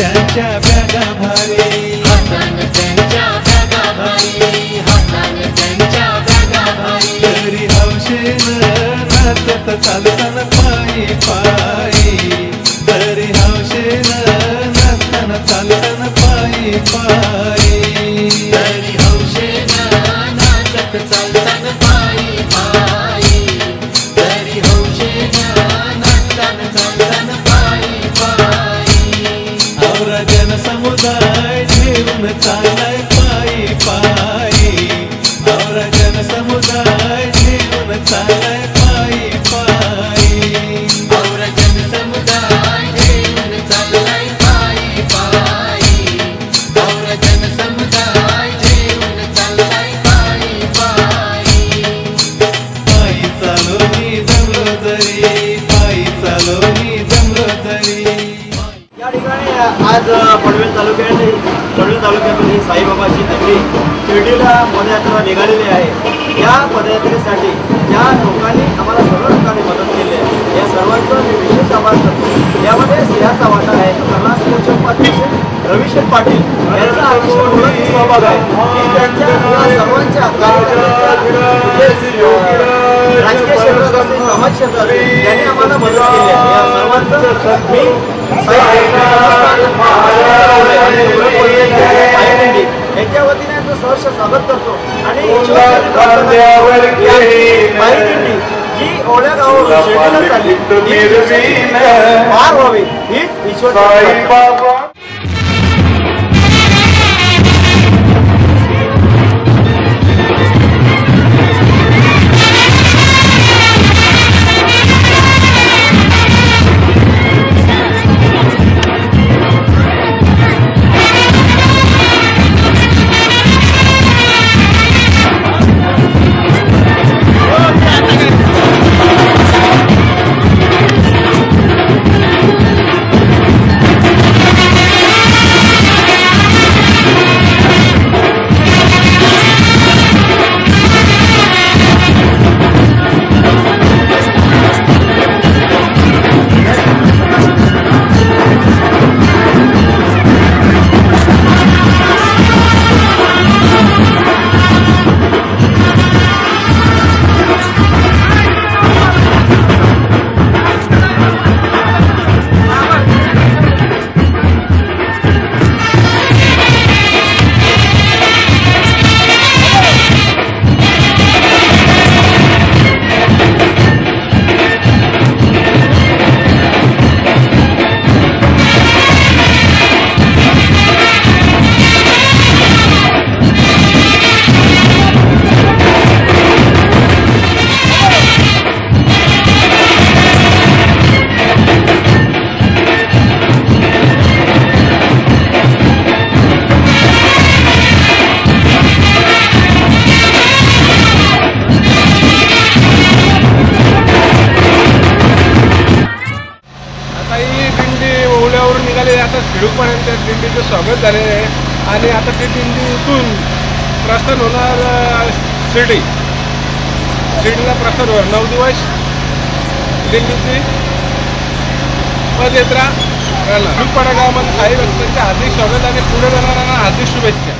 त्यांच्या बॅगा भारी, हातानं त्यांच्या बॅगा भारी, हातानं त्यांच्या बॅगा भारी. तरी हौशेनं नाचत चालताना पायी पायी, तरी हौशेनं नाचताना चालताना पायी पायी, तरी हौशेनं नाचत चालताना पायी पायी, तरी हौशेनं नाचताना चालताना पायी पायी. औरा जनसमुदाय घेऊन चाललाय पायी पायी, औरा जनसमुदाय घेऊन चाललाय पायी पायी, औरा जनसमुदाय घेऊन चाललाय पायी पायी, औरा जनसमुदाय घेऊन चाललाय पायी पायी. पायी चालो मी जमलो जरी, पायी चालो मी जमलो जरी. या ठिकाणी आज पनवेल तालुक्यातून ही साईबाबाची दिंडी शिर्डीला पदयात्रा निघालेली आहे. या पदयात्रेसाठी ज्या लोकांनी आम्हाला सर्व लोकांनी मदत केली आहे या सर्वांचं मी विशेष आभार करतो. यामध्ये सिंहाचा वाटा आहे, कर्नाटकचे उपाध्यक्ष रविशेठ पाटील यांचा अतिशय सहभाग आहे की त्यांच्या सर्वांच्या राजकीय क्षेत्रात असतील, समाज क्षेत्रात असतील, त्यांनी आम्हाला मदत केली आहे. या सर्वांचं मी यांच्या वतीने सहर्ष स्वागत करतो. आणि जी ओढ्या गावावर शेतीला चालली पार व्हावी हीच ईश्वर. आता शिरूरपर्यंत दिंडीचं स्वागत झालेलं आहे आणि आता ती दिंडी इथून प्रस्थान होणार शिर्डीला प्रस्थान होणार. 9 दिवस दिंडीची पदयात्रा राहणार. शिरूरपाडा गावामध्ये साई भक्तांचे हार्दिक स्वागत आणि पुढे जाणाऱ्यांना हार्दिक शुभेच्छा.